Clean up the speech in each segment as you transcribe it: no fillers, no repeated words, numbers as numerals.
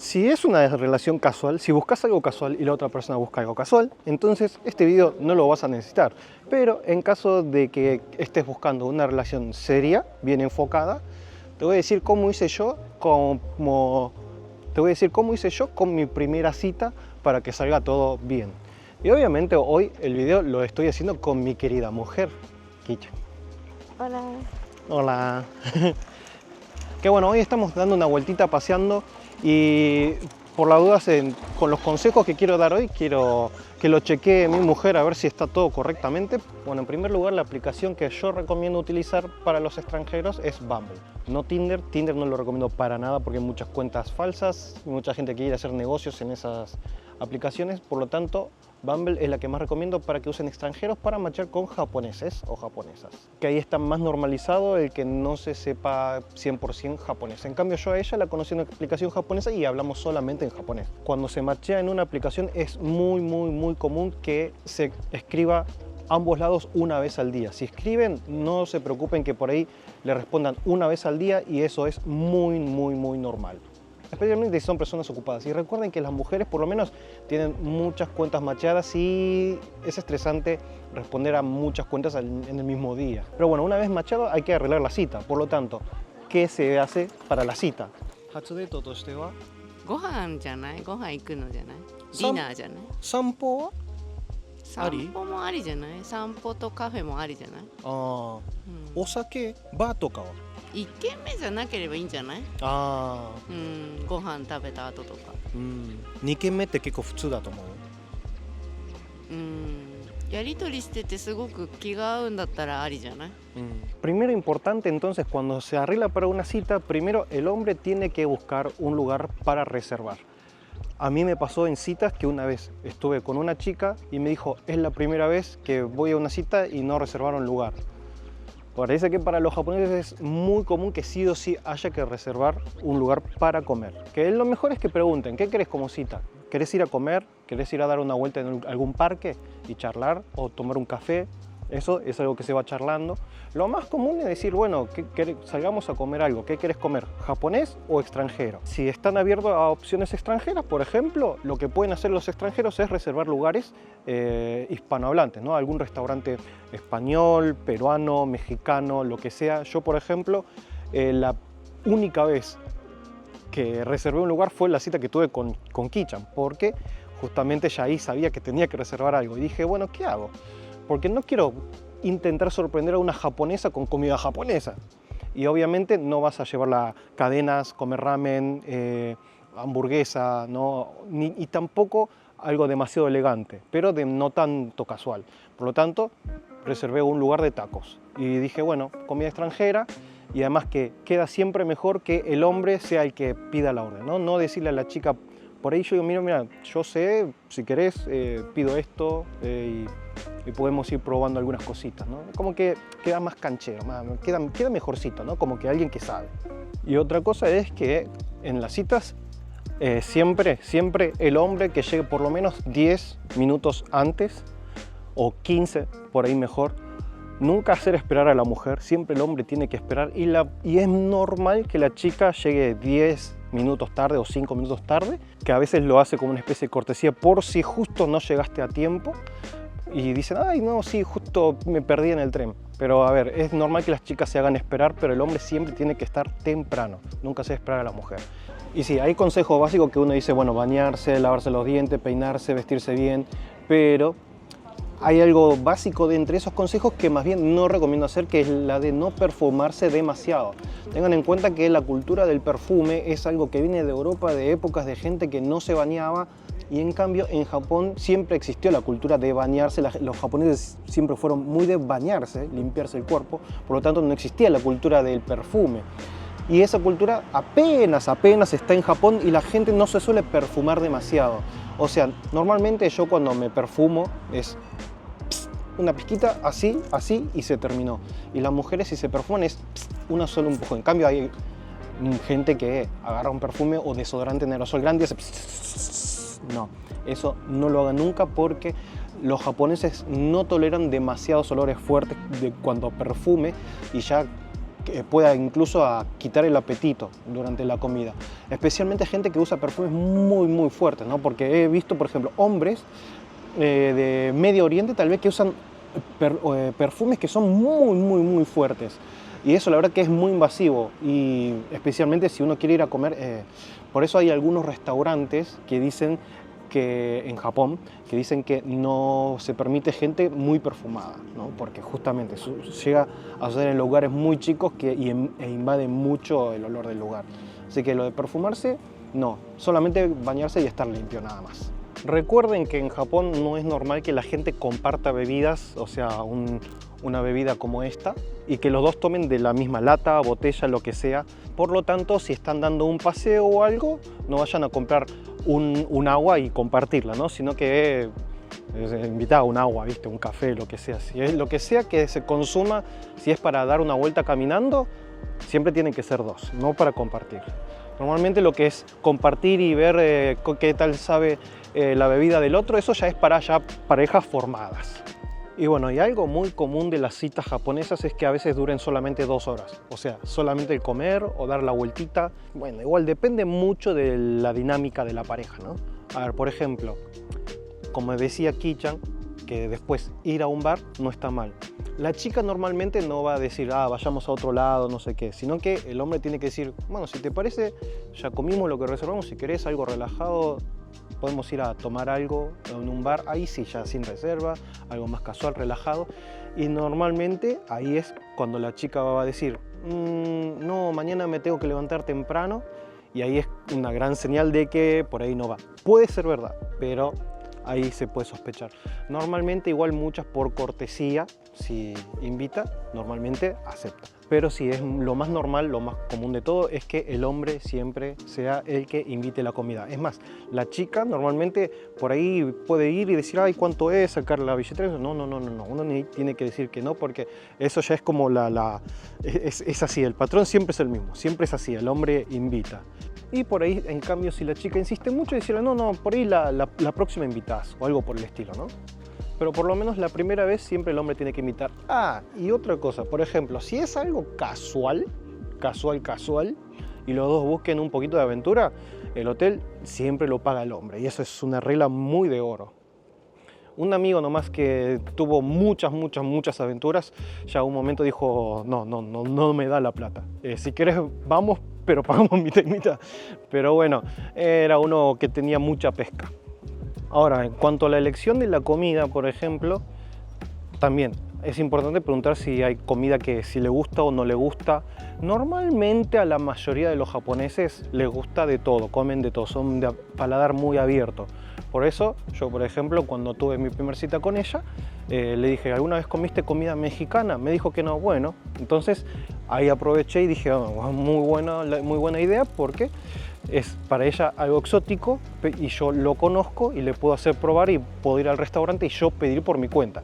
Si es una relación casual, si buscas algo casual y la otra persona busca algo casual, entonces este video no lo vas a necesitar. Pero en caso de que estés buscando una relación seria, bien enfocada, te voy a decir cómo hice yo con mi primera cita para que salga todo bien. Y obviamente hoy el video lo estoy haciendo con mi querida mujer, Kicha. Hola. Hola. Que bueno, hoy estamos dando una vueltita paseando y por las dudas con los consejos que quiero dar hoy, quiero que lo chequee mi mujer a ver si está todo correctamente. Bueno, en primer lugar, la aplicación que yo recomiendo utilizar para los extranjeros es Bumble, no Tinder. Tinder no lo recomiendo para nada porque hay muchas cuentas falsas y mucha gente que quiere hacer negocios en esas aplicaciones. Por lo tanto, Bumble es la que más recomiendo para que usen extranjeros para matchar con japoneses o japonesas. Que ahí está más normalizado el que no se sepa 100% japonés. En cambio yo a ella la conocí en una aplicación japonesa y hablamos solamente en japonés. Cuando se matchea en una aplicación es muy común que se escriba ambos lados una vez al día. Si escriben, no se preocupen que por ahí le respondan una vez al día y eso es muy normal. Especialmente si son personas ocupadas. Y recuerden que las mujeres por lo menos tienen muchas cuentas macheadas y es estresante responder a muchas cuentas en el mismo día. Pero bueno, una vez machado hay que arreglar la cita. Por lo tanto, ¿qué se hace para la cita? Hatsudeto toshite wa ご飯じゃない？ご飯行くのじゃない？ディナーじゃない？ sanpo wa 散歩もありじゃない？散歩とカフェもありじゃない？ お酒バーとかは一軒目じゃなければいいんじゃない？ご飯食べた後とか。2軒目って結構普通だと思う。やり取りしててすごく気が合うんだったらありじゃない？ Primero importante entonces cuando se arregla para una cita, primero el hombre tiene que buscar un lugar para reservar. A mí me pasó en citas que una vez estuve con una chica y me dijo, es la primera vez que voy a una cita y no reservaron lugar. Parece que para los japoneses es muy común que sí o sí haya que reservar un lugar para comer. Que lo mejor es que pregunten, ¿qué querés como cita? ¿Querés ir a comer? ¿Querés ir a dar una vuelta en algún parque y charlar? ¿O tomar un café? Eso es algo que se va charlando. Lo más común es decir, bueno, salgamos a comer algo. ¿Qué querés comer? ¿Japonés o extranjero? Si están abiertos a opciones extranjeras, por ejemplo, lo que pueden hacer los extranjeros es reservar lugares hispanohablantes, ¿no? Algún restaurante español, peruano, mexicano, lo que sea. Yo, por ejemplo, la única vez que reservé un lugar fue la cita que tuve con Kichan, porque justamente ya ahí sabía que tenía que reservar algo. Y dije, bueno, ¿qué hago? Porque no quiero intentar sorprender a una japonesa con comida japonesa. Y obviamente no vas a llevarla cadenas, comer ramen, hamburguesa, ¿no? Y tampoco algo demasiado elegante, pero no tanto casual. Por lo tanto, reservé un lugar de tacos. Y dije, bueno, comida extranjera, y además que queda siempre mejor que el hombre sea el que pida la orden, ¿no? No decirle a la chica, por ahí yo digo, mira, yo sé, si querés, pido esto y podemos ir probando algunas cositas, ¿no? Como que queda más canchero, queda mejorcito, ¿no? Como que alguien que sabe. Y otra cosa es que en las citas siempre el hombre que llegue por lo menos 10 minutos antes o 15, por ahí mejor. Nunca hacer esperar a la mujer, siempre el hombre tiene que esperar y es normal que la chica llegue 10 minutos tarde o 5 minutos tarde, que a veces lo hace como una especie de cortesía por si justo no llegaste a tiempo y dicen, ay no, sí, justo me perdí en el tren. Pero a ver, es normal que las chicas se hagan esperar, pero el hombre siempre tiene que estar temprano, nunca hacer esperar a la mujer. Y sí, hay consejos básicos que uno dice, bueno, bañarse, lavarse los dientes, peinarse, vestirse bien, pero hay algo básico de entre esos consejos que más bien no recomiendo hacer, que es la de no perfumarse demasiado. Tengan en cuenta que la cultura del perfume es algo que viene de Europa, de épocas de gente que no se bañaba, y en cambio en Japón siempre existió la cultura de bañarse. Los japoneses siempre fueron muy de bañarse, limpiarse el cuerpo, por lo tanto no existía la cultura del perfume. Y esa cultura apenas está en Japón y la gente no se suele perfumar demasiado. O sea, normalmente yo cuando me perfumo es una pizquita así y se terminó. Y las mujeres si se perfuman es una sola un poco. En cambio hay gente que agarra un perfume o desodorante en aerosol grande y hace no, eso no lo hagan nunca porque los japoneses no toleran demasiados olores fuertes de cuanto a perfume y ya pueda incluso a quitar el apetito durante la comida. Especialmente gente que usa perfumes muy fuertes, ¿no? Porque he visto, por ejemplo, hombres de Medio Oriente tal vez que usan perfumes que son muy fuertes. Y eso la verdad que es muy invasivo, y especialmente si uno quiere ir a comer. Por eso hay algunos restaurantes que dicen que en Japón, que dicen que no se permite gente muy perfumada, ¿no? Porque justamente llega a ser en lugares muy chicos e invade mucho el olor del lugar. Así que lo de perfumarse, no, solamente bañarse y estar limpio nada más. Recuerden que en Japón no es normal que la gente comparta bebidas, o sea, una bebida como esta, y que los dos tomen de la misma lata, botella, lo que sea. Por lo tanto, si están dando un paseo o algo, no vayan a comprar un agua y compartirla, ¿no? Sino que invitar un agua, ¿viste? Un café, lo que sea. Si es lo que sea que se consuma, si es para dar una vuelta caminando, siempre tienen que ser dos, no para compartir. Normalmente lo que es compartir y ver qué tal sabe la bebida del otro, eso ya es para ya parejas formadas. Y bueno, y algo muy común de las citas japonesas es que a veces duren solamente 2 horas. O sea, solamente el comer o dar la vueltita. Bueno, igual depende mucho de la dinámica de la pareja, ¿no? A ver, por ejemplo, como decía Ki-chan, que después ir a un bar no está mal. La chica normalmente no va a decir, vayamos a otro lado, no sé qué, sino que el hombre tiene que decir, bueno, si te parece, ya comimos lo que reservamos, si querés algo relajado, podemos ir a tomar algo en un bar, ahí sí, ya sin reserva, algo más casual, relajado. Y normalmente ahí es cuando la chica va a decir, no, mañana me tengo que levantar temprano, y ahí es una gran señal de que por ahí no va. Puede ser verdad, pero ahí se puede sospechar. Normalmente igual muchas por cortesía, si invita, normalmente acepta. Pero si es lo más normal, lo más común de todo es que el hombre siempre sea el que invite la comida. Es más, la chica normalmente por ahí puede ir y decir, ay, ¿cuánto es? Sacar la billetera. No. Uno tiene que decir que no, porque eso ya es como es así, el patrón siempre es el mismo, siempre es así, el hombre invita. Y por ahí, en cambio, si la chica insiste mucho, decirle, no, por ahí la próxima invitas, o algo por el estilo, ¿no? Pero por lo menos la primera vez siempre el hombre tiene que invitar. Y otra cosa, por ejemplo, si es algo casual, y los dos busquen un poquito de aventura, el hotel siempre lo paga el hombre, y eso es una regla muy de oro. Un amigo nomás que tuvo muchas aventuras, ya un momento dijo, no me da la plata. Si querés vamos, pero pagamos mitad y mitad. Pero bueno, era uno que tenía mucha pesca. Ahora, en cuanto a la elección de la comida, por ejemplo, también es importante preguntar si hay comida que si le gusta o no le gusta. Normalmente a la mayoría de los japoneses les gusta de todo, comen de todo, son de paladar muy abierto. Por eso, yo por ejemplo, cuando tuve mi primera cita con ella, le dije, ¿alguna vez comiste comida mexicana? Me dijo que no. Bueno, entonces ahí aproveché y dije, muy buena idea, porque es para ella algo exótico y yo lo conozco y le puedo hacer probar y puedo ir al restaurante y yo pedir por mi cuenta.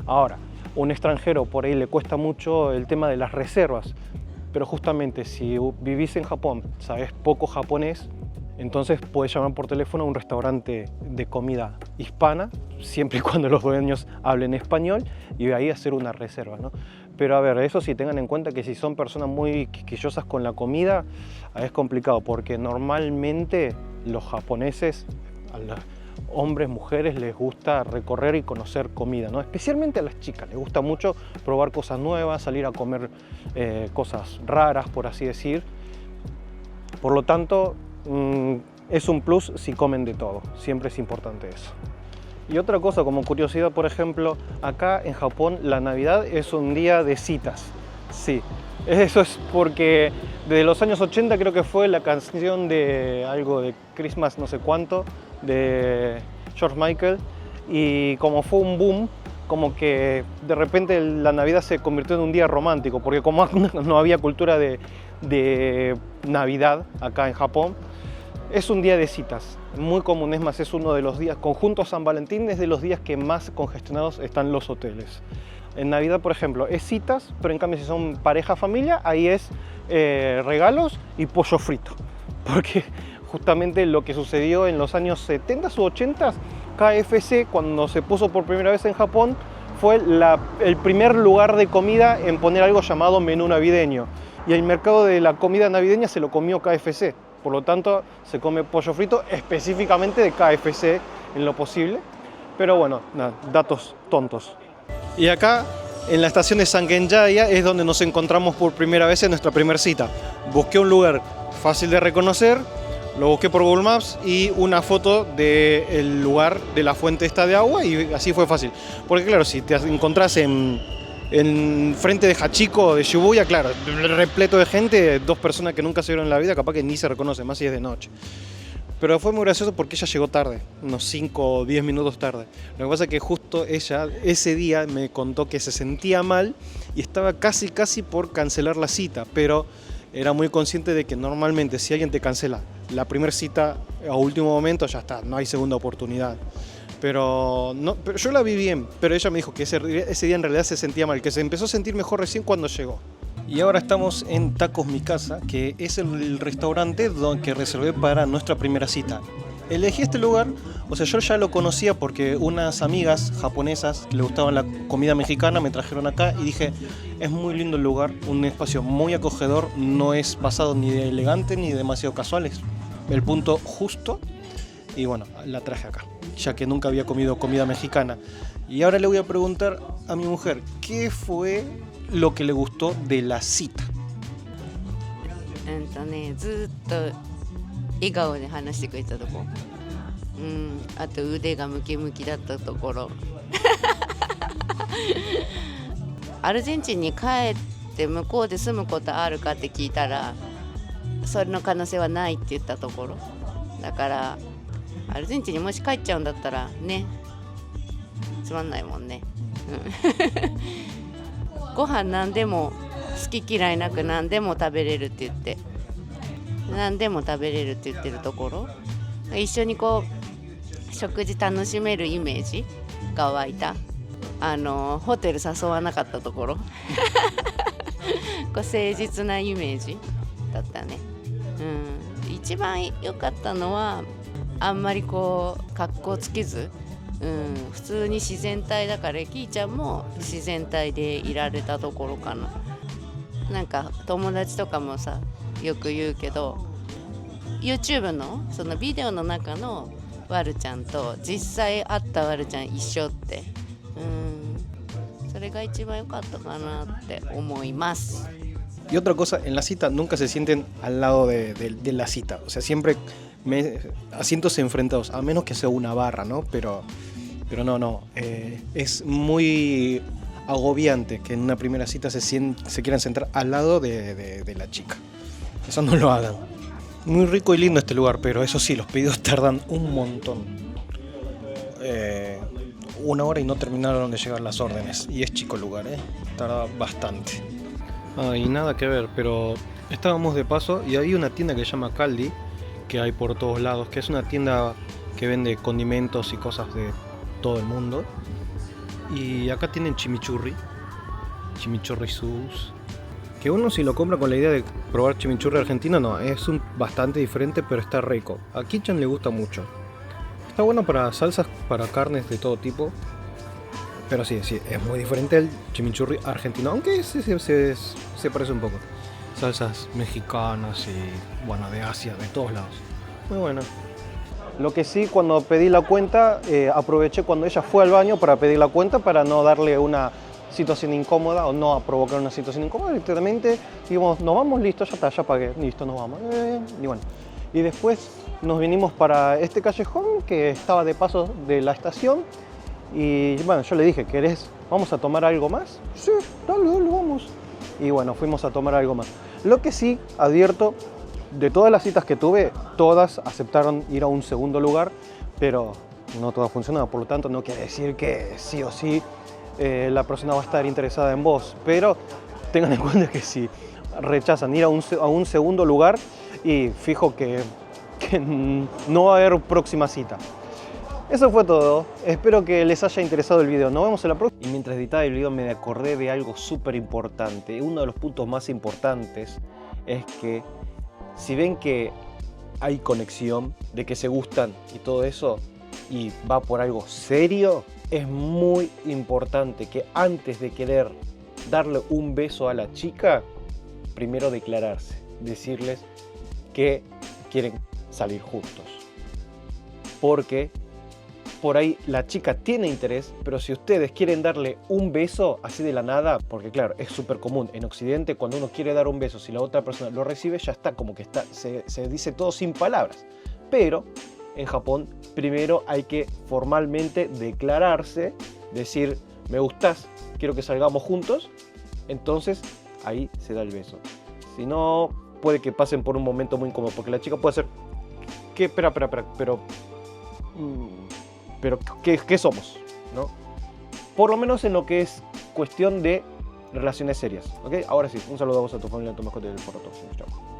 Ahora, un extranjero por ahí le cuesta mucho el tema de las reservas, pero justamente si vivís en Japón, sabes poco japonés, entonces puedes llamar por teléfono a un restaurante de comida hispana, siempre y cuando los dueños hablen español, y de ahí hacer una reserva, ¿no? Pero a ver, eso sí, tengan en cuenta que si son personas muy quisquillosas con la comida, es complicado, porque normalmente los japoneses, a los hombres, mujeres, les gusta recorrer y conocer comida, ¿no? Especialmente a las chicas, les gusta mucho probar cosas nuevas, salir a comer cosas raras, por así decir. Por lo tanto, es un plus si comen de todo, siempre es importante eso. Y otra cosa, como curiosidad, por ejemplo, acá en Japón la Navidad es un día de citas. Sí, eso es porque desde los años 80 creo que fue la canción de algo de Christmas no sé cuánto, de George Michael, y como fue un boom, como que de repente la Navidad se convirtió en un día romántico, porque como no había cultura de Navidad acá en Japón, es un día de citas, muy común. Es más, es uno de los días, conjunto San Valentín es de los días que más congestionados están los hoteles. En Navidad, por ejemplo, es citas, pero en cambio si son pareja, familia, ahí es regalos y pollo frito. Porque justamente lo que sucedió en los años 70 u 80, KFC, cuando se puso por primera vez en Japón, fue el primer lugar de comida en poner algo llamado menú navideño. y el mercado de la comida navideña se lo comió KFC. Por lo tanto, se come pollo frito específicamente de KFC en lo posible. Pero bueno, nada, datos tontos. Y acá, en la estación de Sangenjaya, es donde nos encontramos por primera vez en nuestra primera cita. Busqué un lugar fácil de reconocer, lo busqué por Google Maps y una foto del lugar de la fuente esta de agua y así fue fácil. Porque claro, si te encontrás en frente de Hachiko, de Shibuya, claro, repleto de gente, dos personas que nunca se vieron en la vida, capaz que ni se reconocen, más si es de noche. Pero fue muy gracioso porque ella llegó tarde, unos 5 o 10 minutos tarde. Lo que pasa es que justo ella ese día me contó que se sentía mal y estaba casi por cancelar la cita, pero era muy consciente de que normalmente si alguien te cancela la primera cita a último momento, ya está, no hay segunda oportunidad. Pero yo la vi bien, pero ella me dijo que ese día en realidad se sentía mal, que se empezó a sentir mejor recién cuando llegó. Y ahora estamos en Tacos Mi Casa, que es el restaurante que reservé para nuestra primera cita. Elegí este lugar, o sea, yo ya lo conocía porque unas amigas japonesas que le gustaban la comida mexicana me trajeron acá y dije, es muy lindo el lugar, un espacio muy acogedor, no es pasado ni de elegante ni demasiado casual, es el punto justo. Y bueno, la traje acá, ya que nunca había comido comida mexicana. Y ahora le voy a preguntar a mi mujer, ¿qué fue lo que le gustó de la cita? ずっと笑顔で話してくれたとこ、あと腕がムキムキだったところアルゼンチンに帰って向こうで住むことあるかって聞いたらそれの可能性はないって言ったところだから、アルゼンチンにもし帰っちゃうんだったらね、つまんないもんねご飯何でも好き嫌いなく何でも食べれるって言って何でも食べれるって言ってるところ、一緒にこう食事楽しめるイメージが湧いた。ホテル誘わなかったところこう誠実なイメージだったね。一番良かったのはあんまりこう格好つけず、普通に自然体だからキーちゃんも自然体でいられたところかな。なんか友達とかもさよく言うけど YouTube のそのビデオの中のワルちゃんと実際会ったワルちゃん一緒って、それが一番良かったかなって思います。Y otra cosa, en la cita nunca se sienten al lado de la cita, o sea, siempre asientos enfrentados, a menos que sea una barra, ¿no? Pero no, es muy agobiante que en una primera cita se quieran sentar al lado de la chica. Eso no lo hagan. Muy rico y lindo este lugar, pero eso sí, los pedidos tardan un montón. 1 hora y no terminaron de llegar las órdenes. Y es chico el lugar, tarda bastante. Y nada que ver, pero estábamos de paso y hay una tienda que se llama Caldi, que hay por todos lados, que es una tienda que vende condimentos y cosas de todo el mundo. Y acá tienen chimichurri sauce, que uno si lo compra con la idea de probar chimichurri argentino, no, es bastante diferente, pero está rico. A Kichan le gusta mucho. Está bueno para salsas, para carnes de todo tipo, pero sí, es muy diferente al chimichurri argentino, aunque se parece un poco. Salsas mexicanas y bueno, de Asia, de todos lados. Muy bueno. Lo que sí, cuando pedí la cuenta, aproveché cuando ella fue al baño para pedir la cuenta para no darle una situación incómoda o no provocar una situación incómoda. Literalmente dijimos, nos vamos, listo, ya está, ya pagué, listo, nos vamos. Y bueno, y después nos vinimos para este callejón que estaba de paso de la estación. Y bueno, yo le dije, ¿vamos a tomar algo más? Sí, dale, vamos. Y bueno, fuimos a tomar algo más. Lo que sí, advierto, de todas las citas que tuve, todas aceptaron ir a un segundo lugar, pero no todas funcionaron, por lo tanto no quiere decir que sí o sí la persona va a estar interesada en vos, pero tengan en cuenta que si rechazan ir a un segundo lugar, y fijo que no va a haber próxima cita. Eso fue todo, espero que les haya interesado el video, nos vemos en la próxima. Y mientras editaba el video me acordé de algo súper importante. Uno de los puntos más importantes es que si ven que hay conexión, de que se gustan y todo eso, y va por algo serio, es muy importante que antes de querer darle un beso a la chica, primero declararse, decirles que quieren salir juntos. Porque por ahí la chica tiene interés, pero si ustedes quieren darle un beso así de la nada, porque claro, es súper común en Occidente, cuando uno quiere dar un beso, si la otra persona lo recibe, ya está, como que está, se dice todo sin palabras. Pero en Japón, primero hay que formalmente declararse, decir, me gustás, quiero que salgamos juntos, entonces ahí se da el beso. Si no, puede que pasen por un momento muy incómodo, porque la chica puede hacer, ¿qué? Espera, pero ¿qué somos? ¿No? Por lo menos en lo que es cuestión de relaciones serias. ¿Ok? Ahora sí, un saludo a vos, a tu familia, a tu mascota y por todos. Chao.